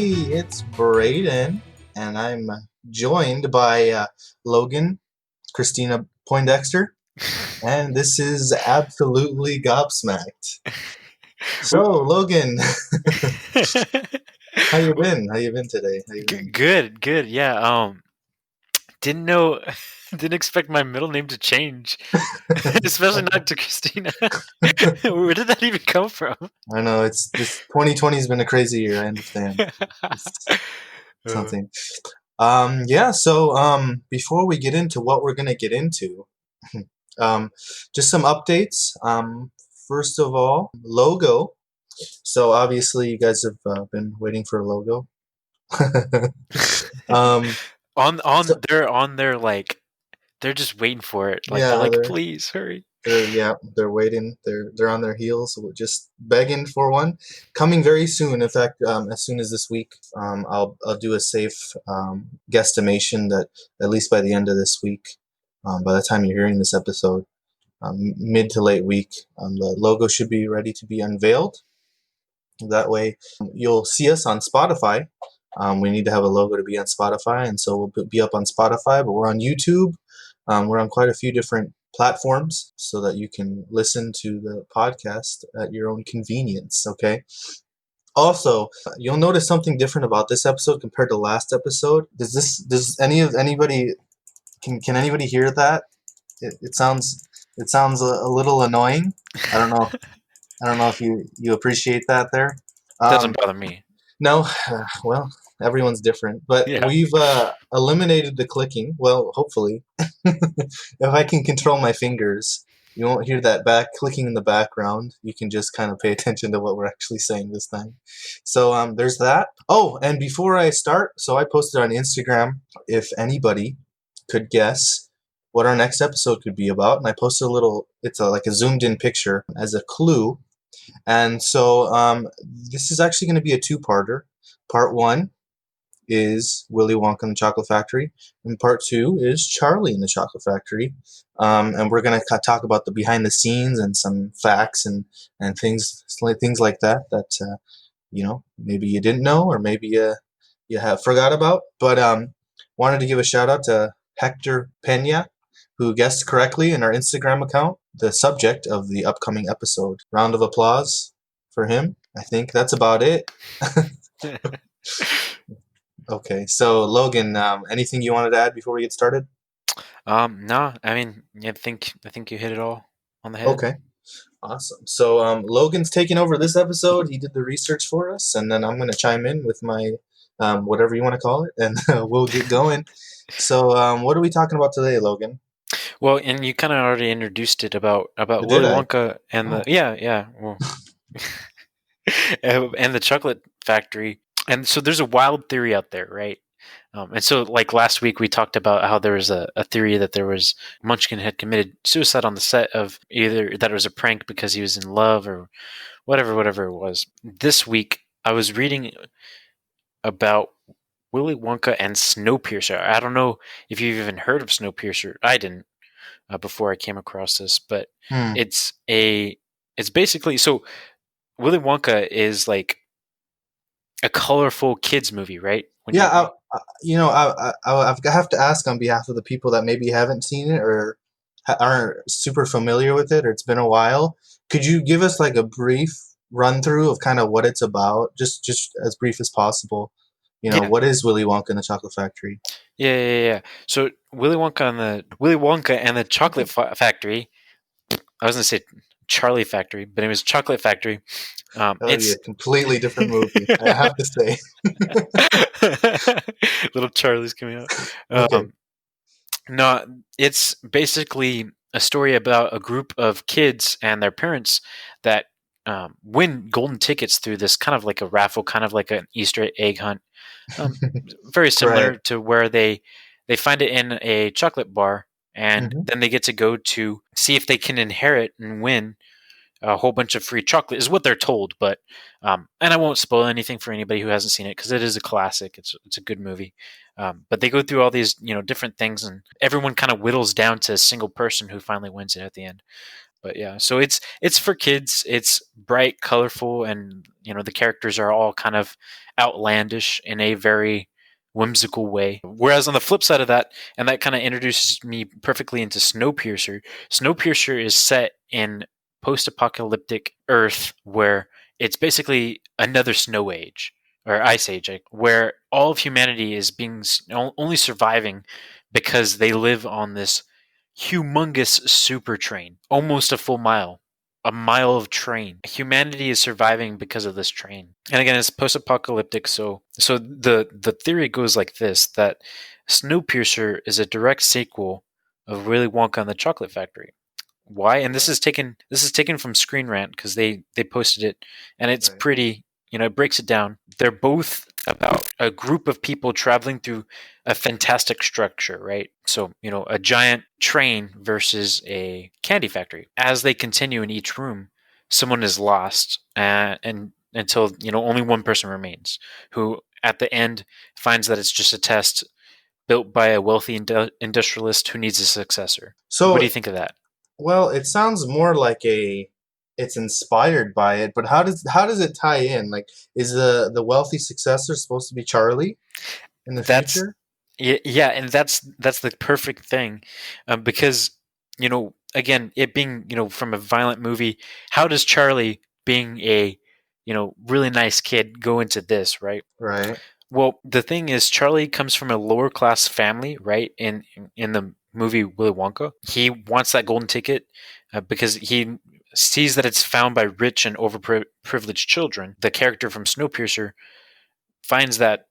It's Brayden, and I'm joined by Logan, Christina Poindexter, and this is Absolutely Gobsmacked. So, Logan, how you been? How you been today? How you been? Good. Yeah. Didn't know, didn't expect my middle name to change, especially not to Christina. Where did that even come from? I know it's this 2020 has been a crazy year. I understand. It's Uh, something. Before we get into what we're gonna get into, um, just some updates. First of all, logo. So obviously, you guys have been waiting for a logo. um, so they're like they're just waiting for it. Like they're yeah, like, please hurry. they're waiting. They're on their heels, just begging for one. Coming very soon. In fact, as soon as this week, I'll do a safe guesstimation that at least by the end of this week, by the time you're hearing this episode, mid to late week, the logo should be ready to be unveiled. That way, you'll see us on Spotify. We need to have a logo to be on Spotify, and so we'll be up on Spotify, but we're on YouTube. We're on quite a few different platforms so that you can listen to the podcast at your own convenience, okay? Also, you'll notice something different about this episode compared to last episode. Does anybody can anybody hear that? It sounds a little annoying. I don't know. I don't know if you appreciate that there. Doesn't Um, bother me. no, well, everyone's different, but Yeah. we've eliminated the clicking. Well, hopefully, if I can control my fingers, you won't hear that back clicking in the background. You can just kind of pay attention to what we're actually saying this time. So there's that. Oh, and before I start, so I posted on Instagram if anybody could guess what our next episode could be about, and I posted a little. It's like a zoomed in picture as a clue. And so this is actually going to be a two-parter. Part one is Willy Wonka and the Chocolate Factory, and part two is Charlie and the Chocolate Factory. And we're going to talk about the behind the scenes and some facts and things like that maybe you didn't know or maybe you have forgot about. But wanted to give a shout out to Hector Pena, who guessed correctly in our Instagram account the subject of the upcoming episode. Round of applause for him. I think that's about it. Okay, so Logan, anything you wanted to add before we get started? No, I mean, I think you hit it all on the head. Okay, awesome. So Logan's taking over this episode. He did the research for us, and then I'm going to chime in with my whatever you want to call it, and we'll get going. So what are we talking about today, Logan? Well, and you kind of already introduced it about Did Willy I? Wonka and the Oh, yeah. Well, and the chocolate factory. And so there's a wild theory out there, right? And so, like last week, we talked about how there was a theory that there was Munchkin had committed suicide on the set of either that it was a prank because he was in love or whatever it was. This week, I was reading about Willy Wonka and Snowpiercer. I don't know if you've even heard of Snowpiercer. I didn't before I came across this, but hmm. it's basically so Willy Wonka is like a colorful kids movie, right? When Yeah, you I have to ask on behalf of the people that maybe haven't seen it or aren't super familiar with it, or it's been a while. Could you give us like a brief run through of kind of what it's about, just as brief as possible? yeah, What is Willy Wonka and the Chocolate Factory? yeah. So Willy Wonka and the Chocolate Factory. I was gonna say Charlie Factory, but it was Chocolate Factory. That would be a It's completely different movie, I have to say. little Charlie's coming out. Okay. No, it's basically a story about a group of kids and their parents that win golden tickets through this kind of like a raffle, kind of like an Easter egg hunt. Um, Very Right. similar to where they find it in a chocolate bar, and Hmm. then they get to go to see if they can inherit and win a whole bunch of free chocolate is what they're told. But and I won't spoil anything for anybody who hasn't seen it because it is a classic. It's a good movie. But they go through all these different things, and everyone kind of whittles down to a single person who finally wins it at the end. But yeah, so it's for kids. It's bright, colorful, and the characters are all kind of outlandish in a very whimsical way. Whereas on the flip side of that, and that kind of introduces me perfectly into Snowpiercer. Snowpiercer is set in post-apocalyptic Earth where it's basically another snow age or ice age, where all of humanity is only surviving because they live on this humongous super train, almost a mile of train. Humanity is surviving because of this train. And again, it's post-apocalyptic, so the theory goes like this: that Snowpiercer is a direct sequel of Willy Wonka and the Chocolate Factory. Why? And this is taken from Screen Rant because they posted it, and it's Right. pretty. It breaks it down. They're both about a group of people traveling through a fantastic structure, right? So, a giant train versus a candy factory. As they continue in each room, someone is lost, and until only one person remains, who at the end finds that it's just a test built by a wealthy industrialist who needs a successor. What do So, you think of that? well, it sounds more like it's inspired by it, but how does it tie in? Like, is the wealthy successor supposed to be Charlie in the That's future? yeah, and that's the perfect thing, because again, it being from a violent movie, how does Charlie being a really nice kid go into this, right? Right. Well, the thing is, Charlie comes from a lower class family, right? In the movie Willy Wonka, he wants that golden ticket because he sees that it's found by rich and overprivileged children. The character from Snowpiercer finds that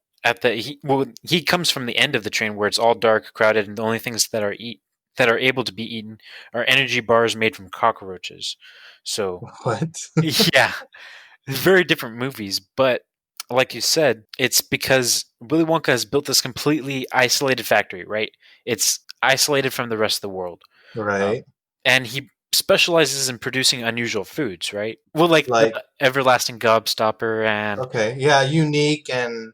he comes from the end of the train where it's all dark, crowded, and the only things that are able to be eaten are energy bars made from cockroaches. So What? yeah, very different movies, but like you said, it's because Willy Wonka has built this completely isolated factory, right? It's isolated from the rest of the world, Right. and he specializes in producing unusual foods, right? Well, like the Like, everlasting gobstopper and okay, yeah, unique and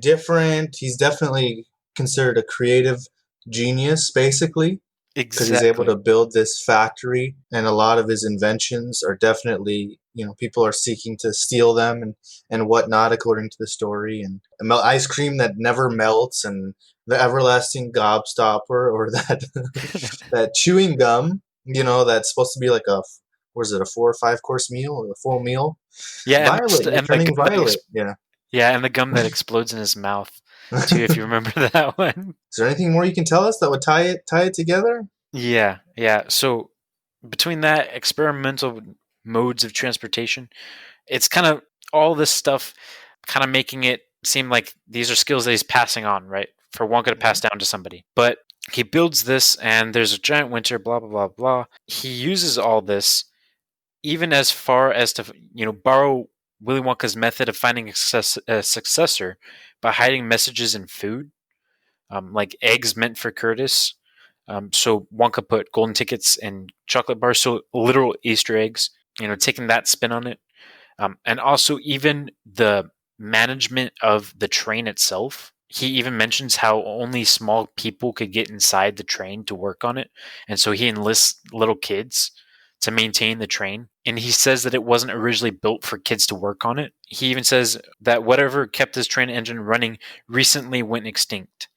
different. He's definitely considered a creative genius, basically, because he's able to exactly. build this factory, and a lot of his inventions are definitely, people are seeking to steal them and whatnot, according to the story. And ice cream that never melts, and the everlasting gobstopper, or that that chewing gum, that's supposed to be like was it a 4 or 5 course meal, a full meal? Yeah, Violet, you're and the turning gum violet. Yeah. yeah, and the gum that explodes in his mouth too, if you Is remember that one. there anything more you can tell us that would tie it together? Yeah, yeah. So between that experimental modes of transportation, it's kind of all this stuff kind of making it seem like these are skills that he's passing on, right? For Wonka to Hmm. pass down to somebody. But he builds this and there's a giant winter, blah blah blah blah. He uses all this even as far as to borrow Willy Wonka's method of finding a successor by hiding messages in food, like eggs meant for Curtis. So Wonka put golden tickets in chocolate bars, so literal Easter eggs. Taking that spin on it, and also even the management of the train itself. He even mentions how only small people could get inside the train to work on it, and so he enlists little kids to maintain the train. And he says that it wasn't originally built for kids to work on it. He even says that whatever kept his train engine running recently went extinct,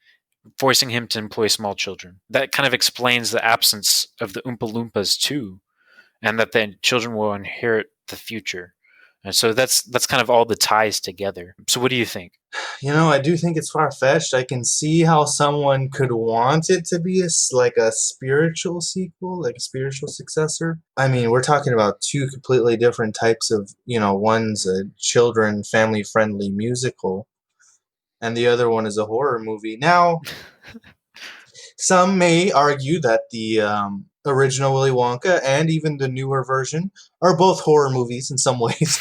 forcing him to employ small children. That kind of explains the absence of the Oompa Loompas too, and that the children will inherit the future. And so that's kind of all the ties together. So what do you think? I do think it's far fetched. I can see how someone could want it to be like a spiritual sequel, like a spiritual successor. I mean, we're talking about two completely different types of, one's a children family friendly musical, and the other one is a horror movie. Now, some may argue that the original Willy Wonka and even the newer version are both horror movies in some ways.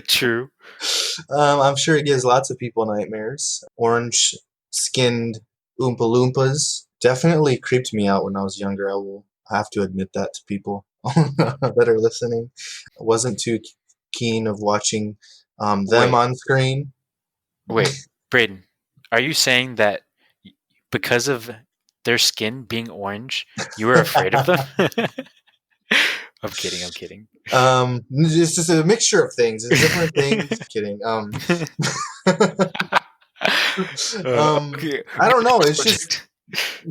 True. I'm sure it gives lots of people nightmares. Orange skinned Oompa Loompas definitely creeped me out when I was younger. I will have to admit that to people that are listening. I wasn't too keen of watching them Wait, on screen. wait, Brayden, are you saying that because of their skin being orange, you were afraid of them? I'm kidding. I'm kidding. It's just a mixture of things. It's different things. Kidding. Okay, I don't know. next It's just subject.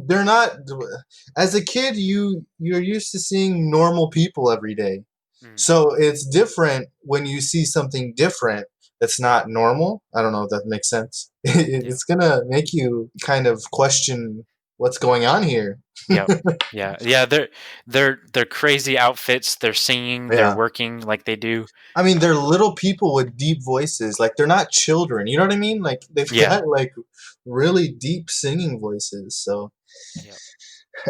they're not. As a kid, you're used to seeing normal people every day, Mm, so it's different when you see something different that's not normal. I don't know if that makes sense. yeah. It's gonna make you kind of question what's going on here. Yep. Yeah. Yeah. They're crazy outfits. They're singing. They're Yeah. working like they do. I mean, they're little people with deep voices. Like they're not children. You know what I mean? Like they've Yeah. got like really deep singing voices. So, Yep.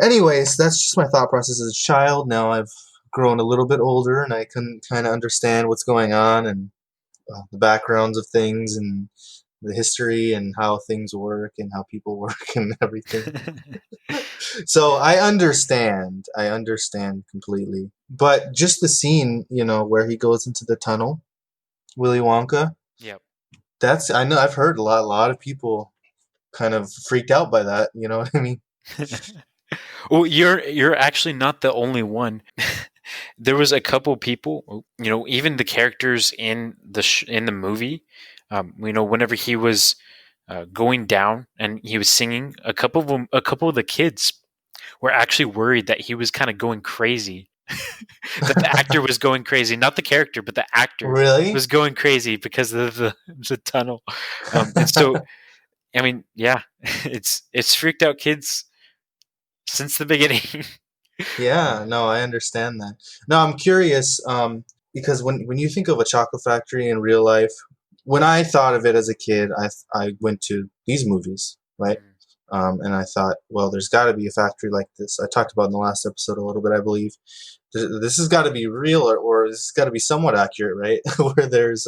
anyways, that's just my thought process as a child. Now I've grown a little bit older, and I can kind of understand what's going on and the backgrounds of things and the history and how things work and how people work and everything. So I understand. I understand completely. But just the scene, where he goes into the tunnel, Willy Wonka. Yep. That's I know I've heard a lot of people kind of freaked out by that. You know what I mean? Well, you're actually not the only one. There was a couple people, even the characters in in the movie. Whenever he was going down and he was singing, a couple of the kids were actually worried that he was kind of going crazy. That the actor was going crazy, not the character, but the actor Really? was going crazy because of the tunnel. And so, I mean, yeah, it's freaked out kids since the beginning. Yeah, no, I understand that. No, I'm curious, because when you think of a chocolate factory in real life, when I thought of it as a kid, I went to these movies, right? Mm, And I thought, well, there's got to be a factory like this. I talked about in the last episode a little bit, I believe. This has got to be real, or this has got to be somewhat accurate, right? Where there's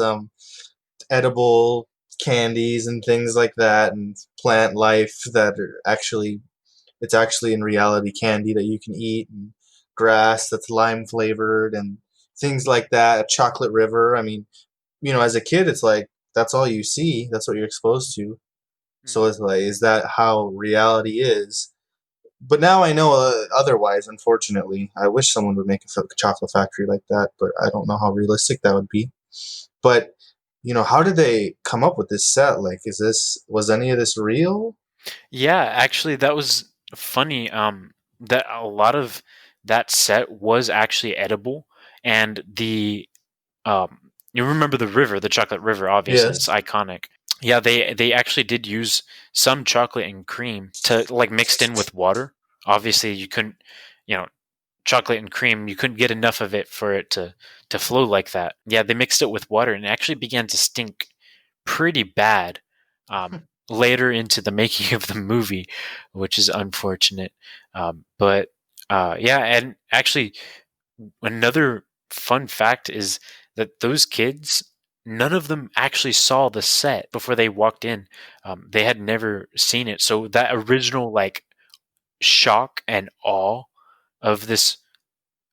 edible candies and things like that, and plant life that are actually it's actually in reality candy that you can eat, and grass that's lime flavored and things like that. A chocolate river. I mean, as a kid, it's like that's all you see. That's what you're exposed to. So mhm. it's like, is that how reality is? But now I know otherwise. Unfortunately, I wish someone would make a chocolate factory like that, but I don't know how realistic that would be. But how did they come up with this set? Like, was any of this real? Yeah, actually, that was funny. That a lot of that set was actually edible, and you remember the river, the chocolate river. Obviously, it's Yes. iconic. Yeah, they actually did use some chocolate and cream to like mixed in with water. Obviously, you couldn't, you know, chocolate and cream. You couldn't get enough of it for it to flow like that. Yeah, they mixed it with water, and it actually began to stink pretty bad later into the making of the movie, which is unfortunate. But yeah, and actually, another fun fact is that those kids, none of them actually saw the set before they walked in. They had never seen it, so that original like shock and awe of this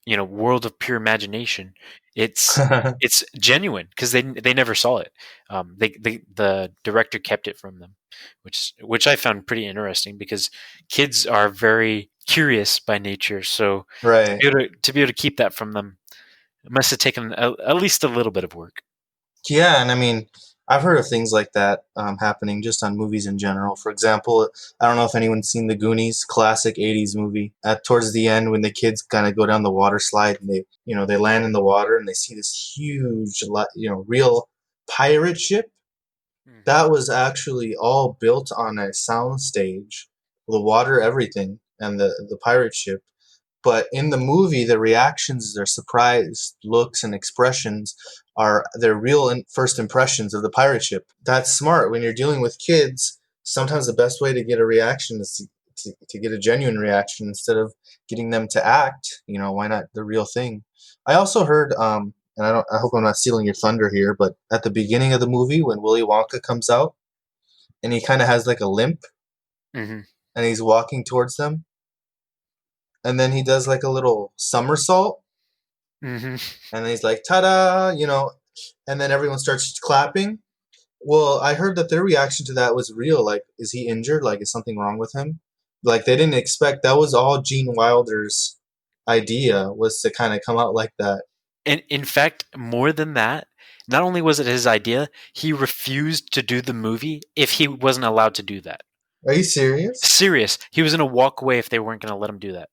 world of pure imagination, it's it's genuine because they never saw it. The director kept it from them, which I found pretty interesting because kids are very curious by nature. So Right. to be able to keep that from them, it must have taken at least a little bit of work. Yeah, and I mean, I've heard of things like that happening just on movies in general. For example, I don't know if anyone's seen the Goonies, classic '80s movie. At towards the end, when the kids kind of go down the water slide and they land in the water and they see this huge, real pirate ship. Hmm. That was actually all built on a sound stage, the water, everything, and the pirate ship. But in the movie, the reactions, their surprise looks and expressions are their real first impressions of the pirate ship. That's smart. When you're dealing with kids, sometimes the best way to get a reaction is to get a genuine reaction instead of getting them to act. Why not the real thing? I also heard, and I hope I'm not stealing your thunder here, but at the beginning of the movie, when Willy Wonka comes out and he kind of has like a limp Hmm. and he's walking towards them, and then he does like a little somersault Hmm. and he's like ta-da, and then everyone starts clapping. Well, I heard that their reaction to that was real. Like, is he injured? Like, is something wrong with him? Like, they didn't expect that was all Gene Wilder's idea was to kind of come out like that. And in fact, more than that, not only was it his idea, he refused to do the movie if he wasn't allowed to do that. Are you serious? Serious. He was going to walk away if they weren't going to let him do that.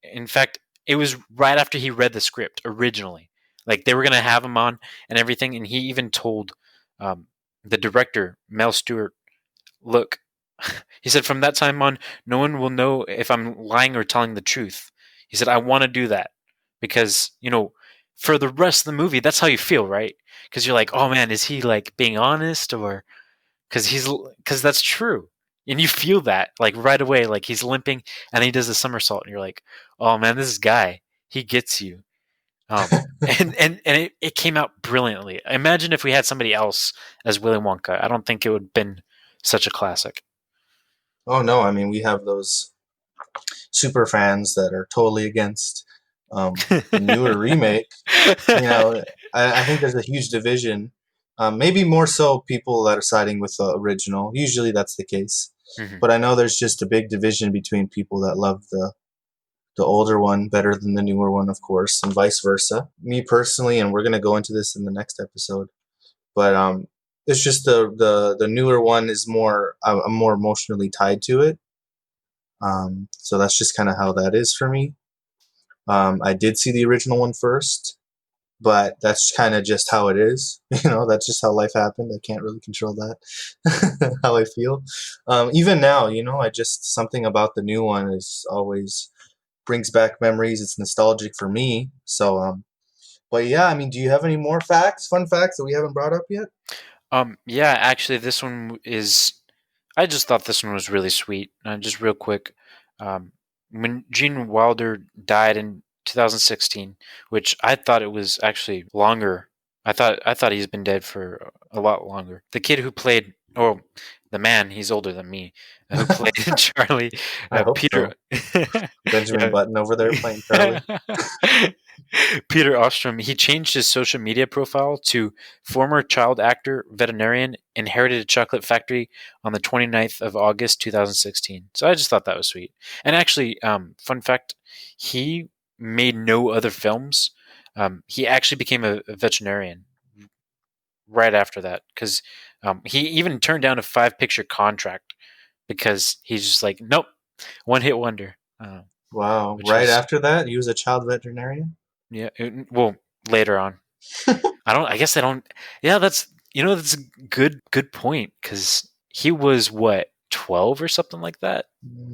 In fact, it was right after he read the script originally. Like they were going to have him on and everything, and he even told um, the director, Mel Stewart, look, he said, from that time on, no one will know if I'm lying or telling the truth. He said, I want to do that because, for the rest of the movie, that's how you feel, right? Because you're like, oh man, is he like being honest or because that's true. And you feel that like right away, like he's limping and he does a somersault, and you're like, oh man, this guy, he gets you. And it came out brilliantly. Imagine if we had somebody else as Willy Wonka. I don't think it would have been such a classic. Oh no, I mean we have those super fans that are totally against the newer remake. You know, I think there's a huge division. Maybe more so people that are siding with the original. Usually that's the case. Mhm. But I know there's just a big division between people that love the older one better than the newer one, of course, and vice versa. Me personally, and we're gonna go into this in the next episode, but it's just the newer one is more I'm more emotionally tied to it. So that's just kind of how that is for me. I did see the original one first, but that's kind of just how it is. That's just how life happened. I can't really control that, how I feel. Even now, I just, something about the new one is always brings back memories. It's nostalgic for me. So, but yeah, I mean, do you have any more fun facts that we haven't brought up yet? Yeah, actually, this one is. I just thought this one was really sweet. Just real quick, um, when Gene Wilder died in 2016, which I thought it was actually longer. I thought he's been dead for a lot longer. The kid who played, oh, the man, he's older than me, who played Charlie, I hope Peter. so. Benjamin Yeah. Button over there playing Charlie. Peter Ostrom, he changed his social media profile to former child actor, veterinarian, inherited a chocolate factory on the 29th of August 2016. So I just thought that was sweet. And actually, fun fact, he made no other films. He actually became a veterinarian right after that because he even turned down a 5 picture contract because he's just like, nope, one hit wonder. Wow. Which Right is, after that, he was a child veterinarian? yeah, well, later on. I guess I don't. Yeah, that's a good point because he was what 12 or something like that,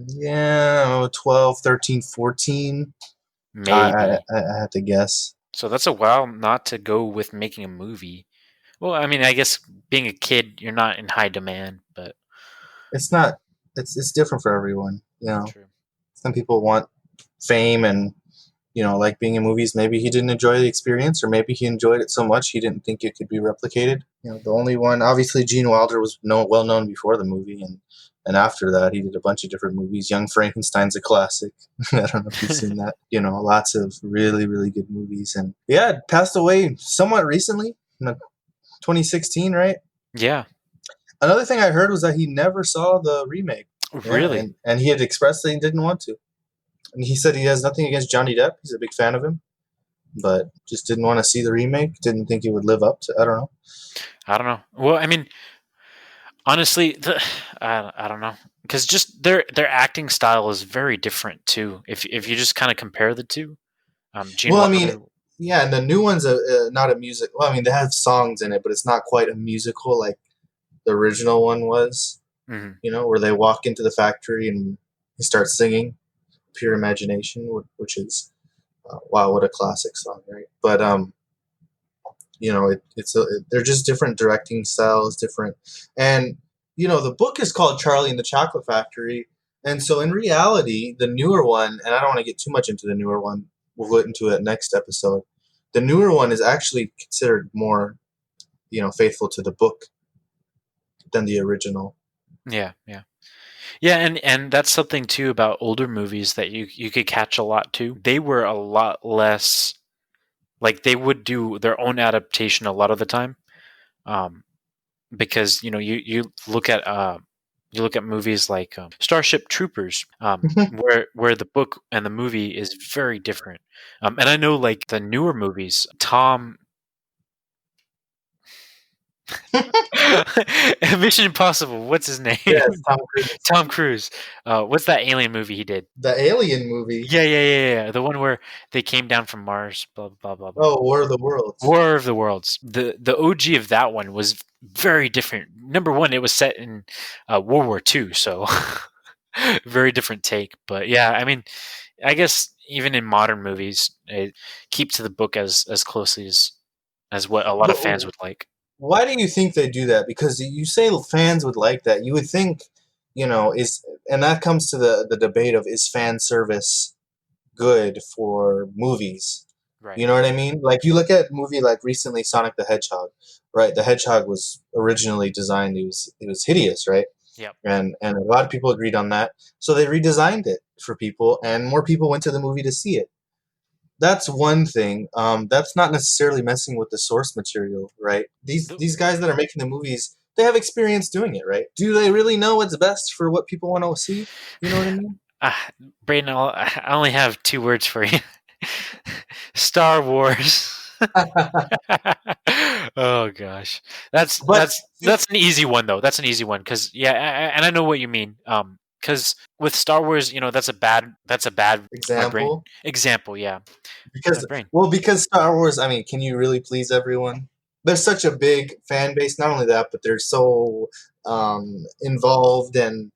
Yeah, 12, 13, 14. maybe. I had to guess. So that's a while not to go with making a movie. Well, I mean, I guess being a kid, you're not in high demand, but It's not. It's different for everyone. true. Some people want fame and like being in movies. Maybe he didn't enjoy the experience, or maybe he enjoyed it so much he didn't think it could be replicated. The only one, obviously, Gene Wilder was well known before the movie, and after that, he did a bunch of different movies. Young Frankenstein's a classic. I don't know if you've seen that. Lots of really really good movies, and yeah, it passed away somewhat recently, 2016, right? Yeah, Another thing I heard was that he never saw the remake. Yeah, really. and he had expressed that he didn't want to. And he said he has nothing against Johnny Depp. He's a big fan of him, but just didn't want to see the remake. Didn't think it would live up to. I don't know. I don't know. Well, I mean, honestly, I don't know because just their acting style is very different too. If you just kind of compare the two, Gene Well, I mean, Wilder. yeah, and the new one's not a music. Well, I mean, they have songs in it, but it's not quite a musical like the original one was. Mhm. Where they walk into the factory and he starts singing "Pure Imagination," which is wow, what a classic song, right? But they're just different directing styles, different, and the book is called Charlie and the Chocolate Factory, and so in reality, the newer one, and I don't want to get too much into the newer one. We'll get into it next episode. The newer one is actually considered more, faithful to the book than the original. Yeah, yeah. Yeah, and that's something too about older movies that you could catch a lot too. They were a lot less like they would do their own adaptation a lot of the time, um, because you look at You look at movies like Starship Troopers, where the book and the movie is very different. And I know, like the newer movies, Tom Mission Impossible. What's his name? Yes, Tom Cruise. Tom Cruise. What's that alien movie he did? The Alien movie. Yeah. The one where they came down from Mars. Blah blah blah blah. Oh, War of the Worlds. War of the Worlds. The OG of that one was very different. Number one, it was set in World War II, so very different take. But yeah, I mean, I guess even in modern movies, keep to the book as closely as what a lot of But fans would like. why do you think they do that? Because you say fans would like that. You would think, is and that comes to the debate of, is fan service good for movies? Right. You know what I mean? Like, you look at a movie like recently Sonic the Hedgehog, right? The Hedgehog was originally designed, it was hideous, right? Yep. And a lot of people agreed on that. So they redesigned it for people, and more people went to the movie to see it. That's one thing. That's not necessarily messing with the source material, right? These The, these guys that are making the movies, they have experience doing it, right? Do they really know what's best for what people want to see? You know what I mean? uh, Brayden, I only have two words for you. Star Wars. Oh gosh, that's But that's that's an easy one though. That's an easy one because yeah, and I know what you mean. Because with Star Wars, that's a bad my brain example, example. Yeah, my because brain. because Star Wars, I mean, can you really please everyone? There's such a big fan base. Not only that, but they're so involved and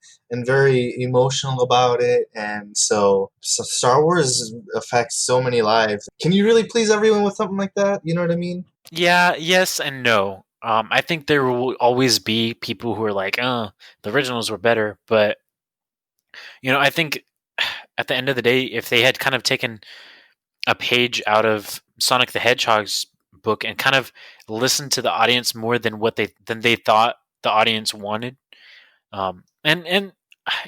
very emotional about it, and so Star Wars affects so many lives. Can you really please everyone with something like that? You know what I mean? Yeah, yes and no. I think there will always be people who are like, the originals were better," but I think at the end of the day, if they had kind of taken a page out of Sonic the Hedgehog's book and kind of listened to the audience more than they thought the audience wanted. And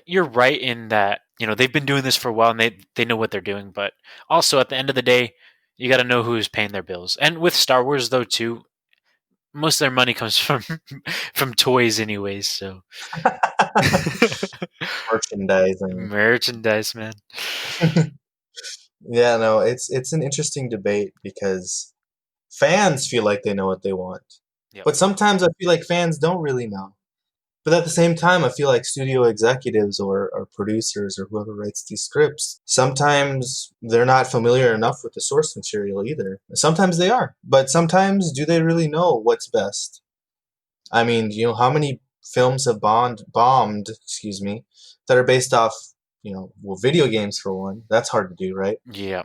you're right in that they've been doing this for a while and they know what they're doing, but also at the end of the day, you got to know who's paying their bills. And with Star Wars though too, most of their money comes from from toys anyways. So Merchandising. merchandise, man. Yeah, no, it's an interesting debate because fans feel like they know what they want. Yep. But sometimes I feel like fans don't really know. But at the same time, I feel like studio executives or producers or whoever writes these scripts, sometimes they're not familiar enough with the source material either. Sometimes they are, but sometimes do they really know what's best? I mean, how many films have bombed, excuse me, that are based off, well, video games for one. That's hard to do, right? Yeah.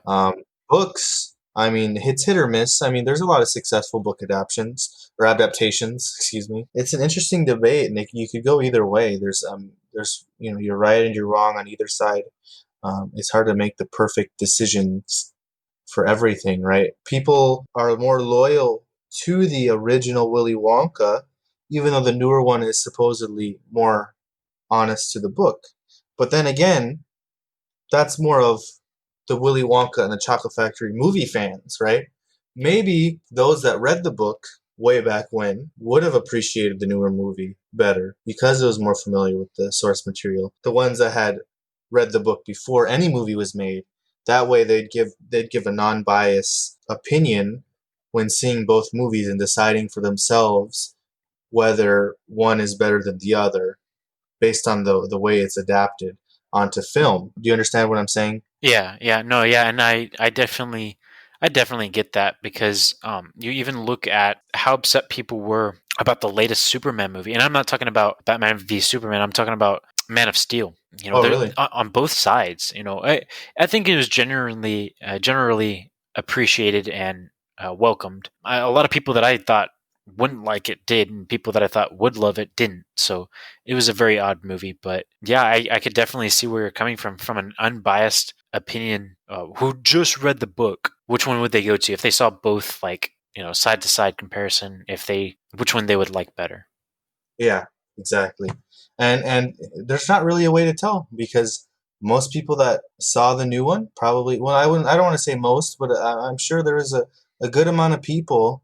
Books, I mean, it's hit or miss. I mean, there's a lot of successful book adaptations, excuse me. It's an interesting debate, and you could go either way. There's, you're right and you're wrong on either side. It's hard to make the perfect decisions for everything, right? People are more loyal to the original Willy Wonka, even though the newer one is supposedly more honest to the book. But then again, that's more of the Willy Wonka and the Chocolate Factory movie fans, right? Yeah. Maybe those that read the book way back when would have appreciated the newer movie better because it was more familiar with the source material. The ones that had read the book before any movie was made, that way they'd give a non-biased opinion when seeing both movies and deciding for themselves whether one is better than the other based on the way it's adapted onto film. Do you understand what I'm saying? Yeah, no, yeah, and I definitely get that because you even look at how upset people were about the latest Superman movie, and I'm not talking about Batman v Superman. I'm talking about Man of Steel. Oh, They're really? on both sides. I think it was generally appreciated and welcomed. A lot of people that I thought wouldn't like it did, and people that I thought would love it didn't. So it was a very odd movie, but yeah, I could definitely see where you're coming from an unbiased opinion. Who just read the book? Which one would they go to if they saw both, like side to side comparison? Which one they would like better? Yeah, exactly. And there's not really a way to tell because most people that saw the new one probably, well, I don't want to say most, but I'm sure there is a good amount of people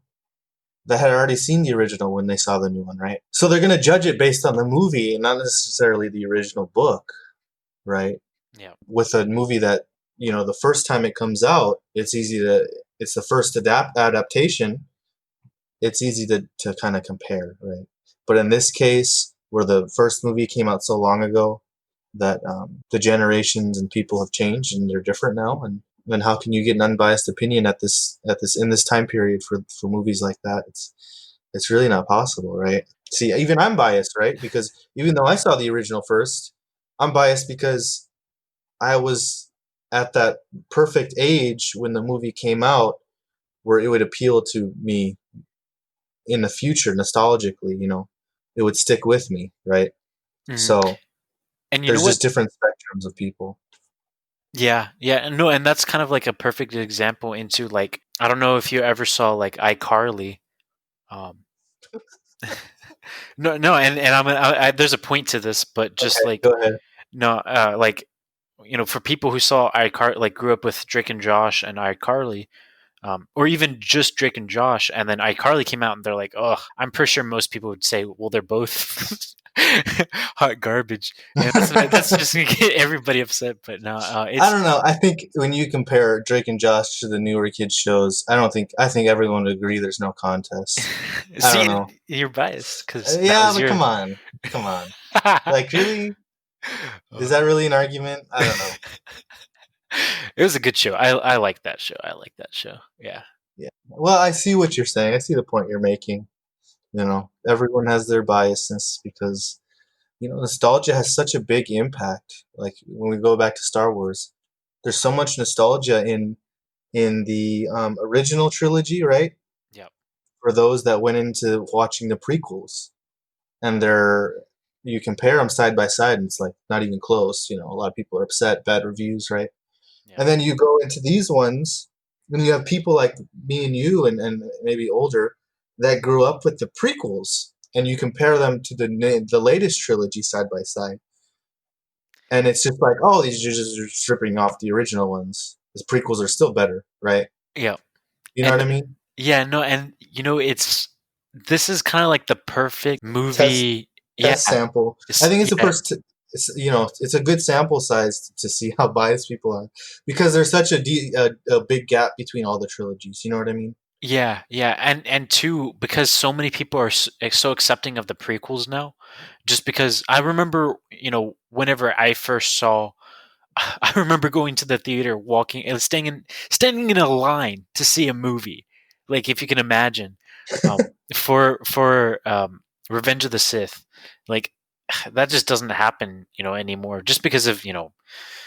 that had already seen the original when they saw the new one, right? So they're going to judge it based on the movie and not necessarily the original book, right? Yeah. With a movie that, the first time it comes out, it's the first adaptation. It's easy to kind of compare, right? But in this case, where the first movie came out so long ago, that the generations and people have changed and they're different now, and then how can you get an unbiased opinion at this in this time period for movies like that? It's really not possible, right? See, even I'm biased, right? Because even though I saw the original first, I'm biased because I was at that perfect age when the movie came out where it would appeal to me in the future nostalgically, it would stick with me, right? Hmm. So And you know there's what? just different spectrums of people. Yeah, yeah, and no, and that's kind of like a perfect example into like I don't know if you ever saw like iCarly. Um, no, no, and there's a point to this, but just Okay, like go ahead. no, like for people who saw iCar like grew up with Drake and Josh and iCarly, or even just Drake and Josh, and then iCarly came out and they're like, oh, I'm pretty sure most people would say, well, they're both hot garbage, and that's just gonna get everybody upset. But no, I it's don't know. I think when you compare Drake and Josh to the newer kids shows, I think everyone would agree there's no contest. I don't see, know. you're biased because that Yeah, was but your. come on. Like, really? Is that Uh, really an argument? I don't know. it was a good show. I like that show. I like that show. Yeah. Yeah. Well, I see what you're saying. I see the point you're making. Everyone has their biasness because nostalgia has such a big impact. Like when we go back to Star Wars, there's so much nostalgia in the original trilogy, right? Yep. For those that went into watching the prequels, and you compare them side by side, and it's like not even close. A lot of people are upset, bad reviews, right? Yep. And then you go into these ones, and you have people like me and you, and maybe older, that grew up with the prequels, and you compare them to the latest trilogy side by side, and it's just like, oh, these are just stripping off the original ones. The prequels are still better, right? Yep. You know what And I mean? yeah, no, and it's this is kind of like the perfect Test movie. Yeah. test sample. I think it's the Yeah. first. It's a good sample size to see how biased people are because there's such a big gap between all the trilogies. You know what I mean? Yeah, yeah, and two, because so many people are so accepting of the prequels now, just because I remember, whenever I first saw, I remember going to the theater, walking, and standing in a line to see a movie, like if you can imagine, for Revenge of the Sith, like that just doesn't happen, anymore, just because of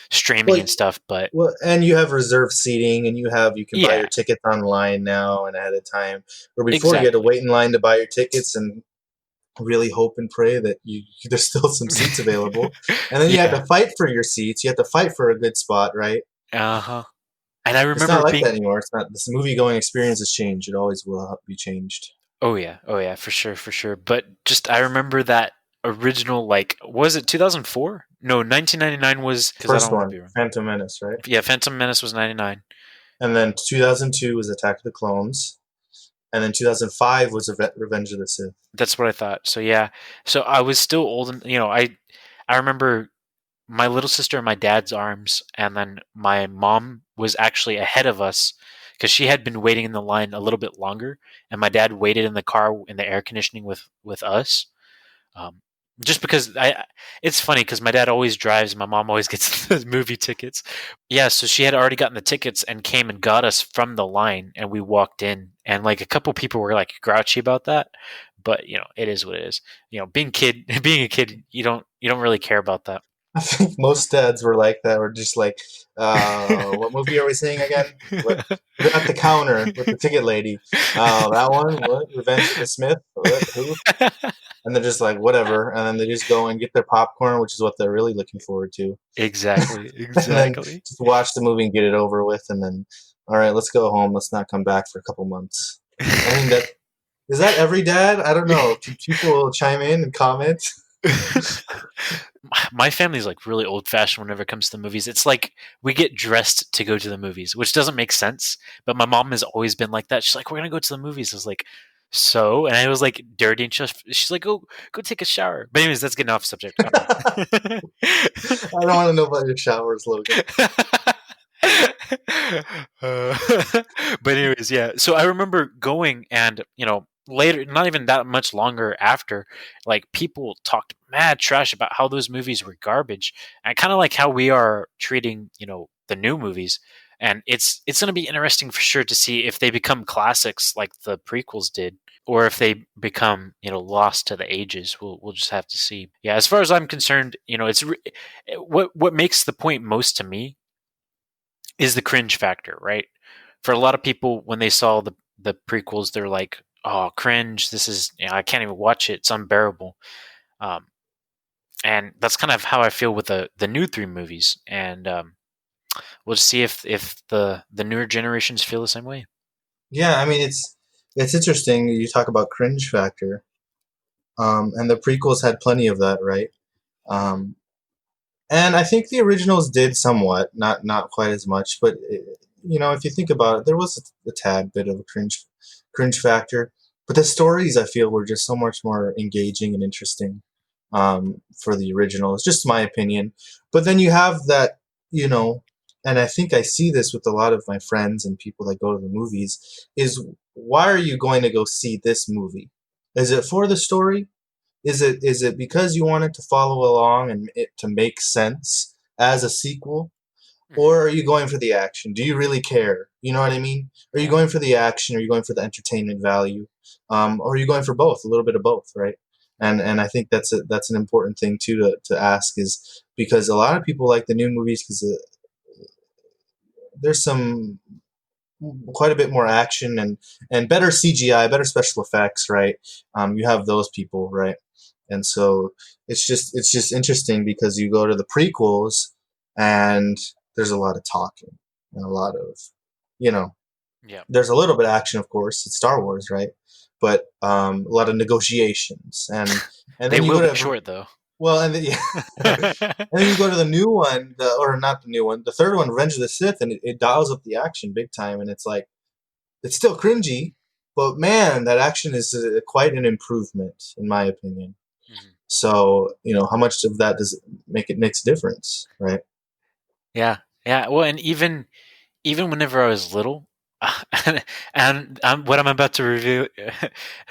streaming Well, and stuff. But well, and you have reserved seating, and you can buy yeah, your tickets online now and ahead of time. Or before, you had to exactly, wait in line to buy your tickets and really hope and pray that there's still some seats available. And then you had yeah, to fight for your seats. You had to fight for a good spot, right? uh huh. And I It's remember not like that being, anymore. It's not. This movie going experience has changed. It always will be changed. oh yeah, for sure, for sure. But just I remember that original, like, was it 2004? No, 1999 was, because I First don't want to one, be wrong. Phantom Menace, right? Yeah, Phantom Menace was 99. And then 2002 was Attack of the Clones, and then 2005 was Revenge of the Sith. That's what I thought. So yeah, so I was still old, and I remember my little sister in my dad's arms, and then my mom was actually ahead of us because she had been waiting in the line a little bit longer, and my dad waited in the car in the air conditioning with us. Um, just because it's funny because my dad always drives, my mom always gets the movie tickets. Yeah, so she had already gotten the tickets and came and got us from the line, and we walked in, and like a couple people were like grouchy about that, but it is what it is. Being a kid, you don't really care about that. I think most dads were like that. We're just like, what movie are we seeing again? What? They're at the counter with the ticket lady. That one? What? Revenge of the Smith? What? Who? And they're just like, whatever. And then they just go and get their popcorn, which is what they're really looking forward to. Exactly, And then exactly. just watch the movie and get it over with. And then, all right, let's go home. Let's not come back for a couple months. I think that is that every dad? I don't know. Can people chime in and comment? My family's like really old fashioned whenever it comes to the movies. It's like we get dressed to go to the movies, which doesn't make sense. But my mom has always been like that. She's like, "We're gonna go to the movies." I was like, So, and I was like dirty, and she's like, go take a shower. But anyways, that's getting off subject. I don't want to know about your showers, Logan. Uh, but anyways, yeah. So I remember going, and later, not even that much longer after, like people talked mad trash about how those movies were garbage, and kind of like how we are treating the new movies. And it's going to be interesting for sure to see if they become classics like the prequels did, or if they become lost to the ages. We'll just have to see. Yeah, as far as I'm concerned, what makes the point most to me is the cringe factor, right? For a lot of people, when they saw the prequels, they're like, "Oh, cringe! This is I can't even watch it. It's unbearable." Um, and that's kind of how I feel with the new three movies. And we'll just see if the newer generations feel the same way. Yeah, I mean it's interesting. You talk about cringe factor, and the prequels had plenty of that, right? Um, and I think the originals did somewhat, not quite as much, but if you think about it, there was a tad bit of a cringe factor. But the stories I feel were just so much more engaging and interesting for the originals, just my opinion. But then you have that, you know, and I think I see this with a lot of my friends and people that go to the movies, is why are you going to go see this movie? Is it for the story? Is it because you want it to follow along and it to make sense as a sequel? Hmm. Or are you going for the action? Do you really care? You know what I mean? Are you Yeah, going for the action? Are you going for the entertainment value? Or are you going for both? A little bit of both, right? yeah, And I think that's an important thing too to ask, is because a lot of people like the new movies because there's some quite a bit more action and better CGI, better special effects, right? You have those people, right? And so it's just interesting because you go to the prequels and there's a lot of talking and a lot of, you know, yeah. there's a little bit of action, of course. It's Star Wars, right? But a lot of negotiations and They then you will go be to short though. well, and yeah. And then you go to the new one, or not the new one, the third one, Revenge of the Sith, and it dials up the action big time, and it's like it's still cringy, but man, that action is quite an improvement in my opinion. Mhm. So how much of that does it makes a difference, right? Yeah, yeah. Well, and even whenever I was little, and what I'm about to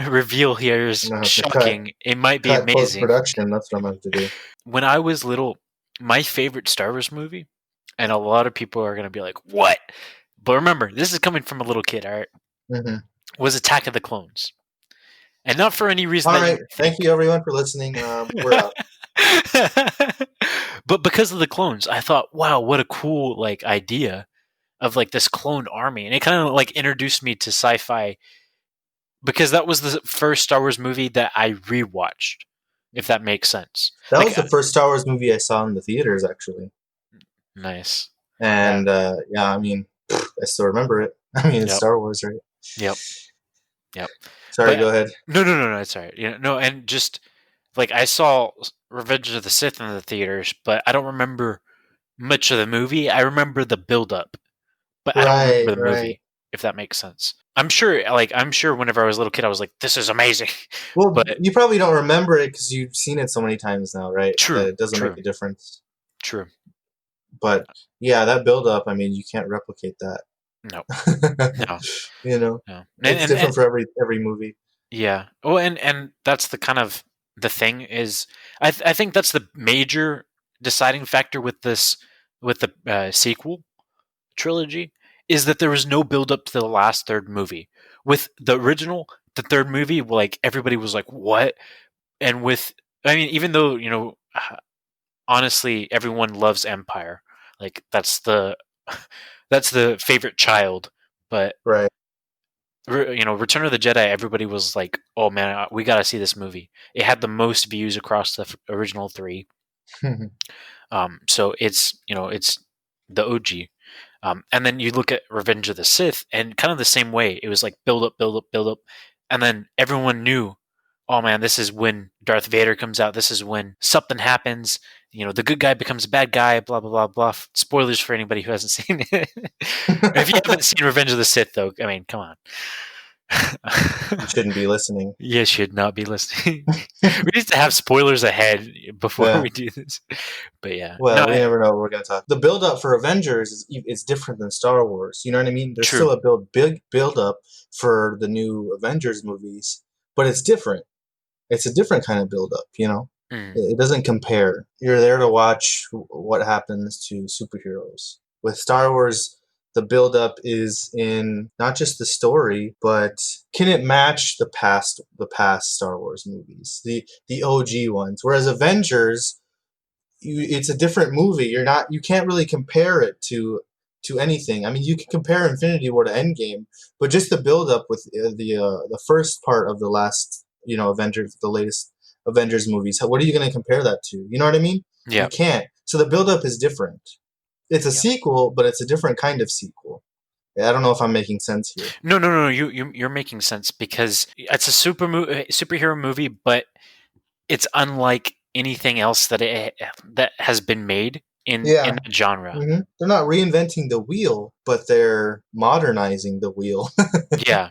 reveal here I'm is gonna have to cut shocking. It might be cut post amazing. production. That's what I'm gonna have to do. When I was little, my favorite Star Wars movie, and a lot of people are gonna be like, "What?" But remember, this is coming from a little kid. All right, Hmm. was Attack of the Clones, and not for any reason All that you right, would thank think. you everyone for listening. We're out. But because of the clones, I thought, wow, what a cool like idea of like this clone army, and it kind of like introduced me to sci-fi because that was the first Star Wars movie that I rewatched, if that makes sense. That Like, was the first Star Wars movie I saw in the theaters, actually. nice. Yeah. And yeah, I mean, I still remember it. I mean, it's Yep. Star Wars, right? Yep. Yep. Sorry, But go ahead. no, it's all right. No, and just like I saw Revenge of the Sith in the theaters, but I don't remember much of the movie. I remember the build up, but I don't remember Right, the right. movie, if that makes sense. I'm sure whenever I was a little kid I was like, this is amazing. Well, But you probably don't remember it because you've seen it so many times now, right? That true, it doesn't make true, a difference. true. But yeah, that build up, I mean, you can't replicate that. No, no, no. It's And different for every movie. yeah. Well, and that's the kind of the thing is, I think that's the major deciding factor with this with the sequel trilogy is that there was no build up to the last third movie. With the original, the third movie, like everybody was like, "What?" And with, I mean, even though honestly, everyone loves Empire, like that's the favorite child, but Right. Return of the Jedi, everybody was like, "Oh man, we got to see this movie." It had the most views across the original three, so it's the OG. And then you look at Revenge of the Sith, and kind of the same way. It was like build up, build up, build up, and then everyone knew, "Oh man, this is when Darth Vader comes out. This is when something happens." The good guy becomes a bad guy. Blah blah blah blah. Spoilers for anybody who hasn't seen it. If you haven't seen Revenge of the Sith, though, I mean, come on. You shouldn't be listening. You should not be listening. We need to have spoilers ahead before Yeah. we do this. But yeah, no, Well, we never know what we're going to talk. The build up for Avengers is different than Star Wars. You know what I mean? There's true. still a big build up for the new Avengers movies, but it's different. It's a different kind of build up, you know? Mm. It doesn't compare. You're there to watch what happens to superheroes. With Star Wars, the build up is in not just the story, but can it match the past Star Wars movies, the OG ones? Whereas Avengers, it's a different movie. You can't really compare it to anything. I mean, you can compare Infinity War to Endgame, but just the build up with the first part of the last, Avengers, the latest Avengers movies. What are you going to compare that to? You know what I mean? You Yeah, can't. So the build up is different. It's a yeah. sequel, but it's a different kind of sequel. I don't know if I'm making sense here. No. You're making sense because it's a superhero movie, but it's unlike anything else that has been made in Yeah. that genre. They're not reinventing the wheel, but they're modernizing the wheel. You Yeah.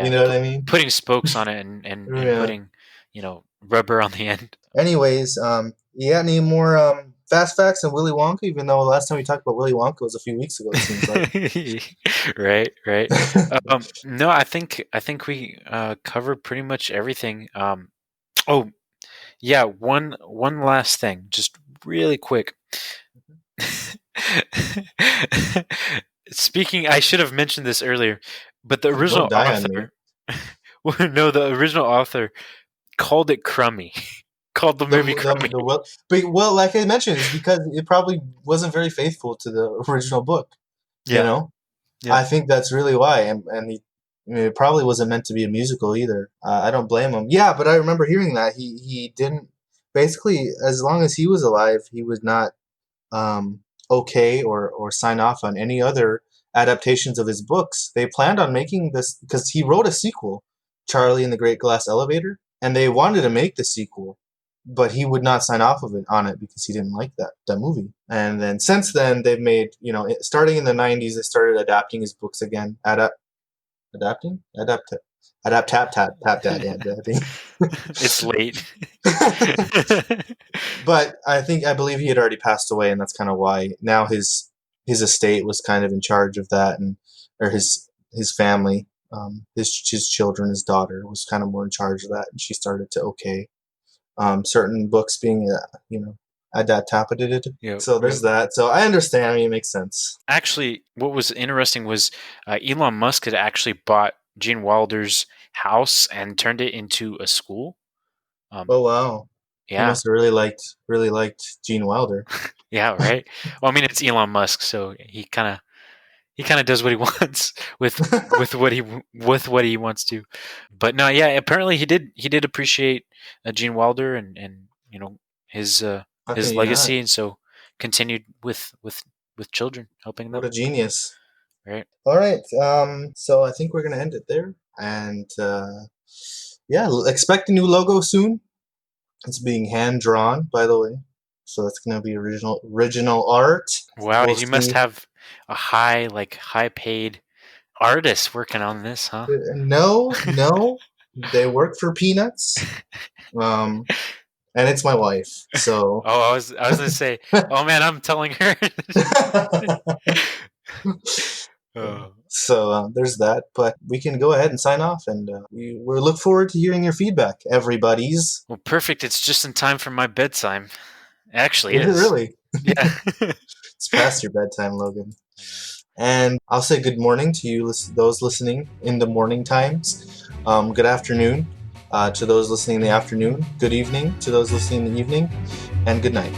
know what I mean? Putting spokes on it and Yeah. putting rubber on the end. Anyways, you got any more fast facts on Willy Wonka? Even though the last time we talked about Willy Wonka was a few weeks ago, it seems like. Right. No, I think we covered pretty much everything. Oh yeah, one last thing, just really quick. Speaking, I should have mentioned this earlier, but the Don't original die on me. author, no, the original author called it crummy, called the The movie the crummy. the well, like I mentioned, it's because it probably wasn't very faithful to the original book. You Yeah, know, yeah. I think that's really why, and it probably wasn't meant to be a musical either. I don't blame him. Yeah, but I remember hearing that he didn't. Basically, as long as he was alive, he was not um, okay or sign off on any other adaptations of his books. They planned on making this because he wrote a sequel, Charlie and the Great Glass Elevator, and they wanted to make the sequel, but he would not sign off of it on it because he didn't like that movie. And then since then, they've made starting in the '90s, they started adapting his books again. Adapting, tap that adapting. It's late. But I believe he had already passed away, and that's kind of why now his estate was kind of in charge of that, and or his family, his children, his daughter was kind of more in charge of that, and she started to certain books being adapted. Yep, So yep. there's that. So I understand. I mean, it makes sense. Actually, what was interesting was Elon Musk had actually bought Gene Wilder's house and turned it into a school. Oh wow, he Yeah, must have really liked Gene Wilder. yeah, right. Well, I mean, it's Elon Musk, so he kind of does what he wants with what he wants to. But no, yeah, apparently he did appreciate Gene Wilder and his How can his you not? legacy, and so continued with children, helping What them. a genius! Right. All right. So I think we're gonna end it there, and yeah, expect a new logo soon. It's being hand drawn, by the way, so it's gonna be original art. Wow, We'll you must see. have a high paid artist working on this, huh? No, no, they work for peanuts. Um, and it's my wife. So, Oh, I was gonna say, oh man, I'm telling her. Oh. so there's that. But we can go ahead and sign off, and we look forward to hearing your feedback, everybody's. Well, perfect. It's just in time for my bedtime. It actually Is it is. really? Yeah. It's past your bedtime, Logan. And I'll say good morning to you, those listening in the morning times. Good afternoon to those listening in the afternoon. Good evening to those listening in the evening. And good night.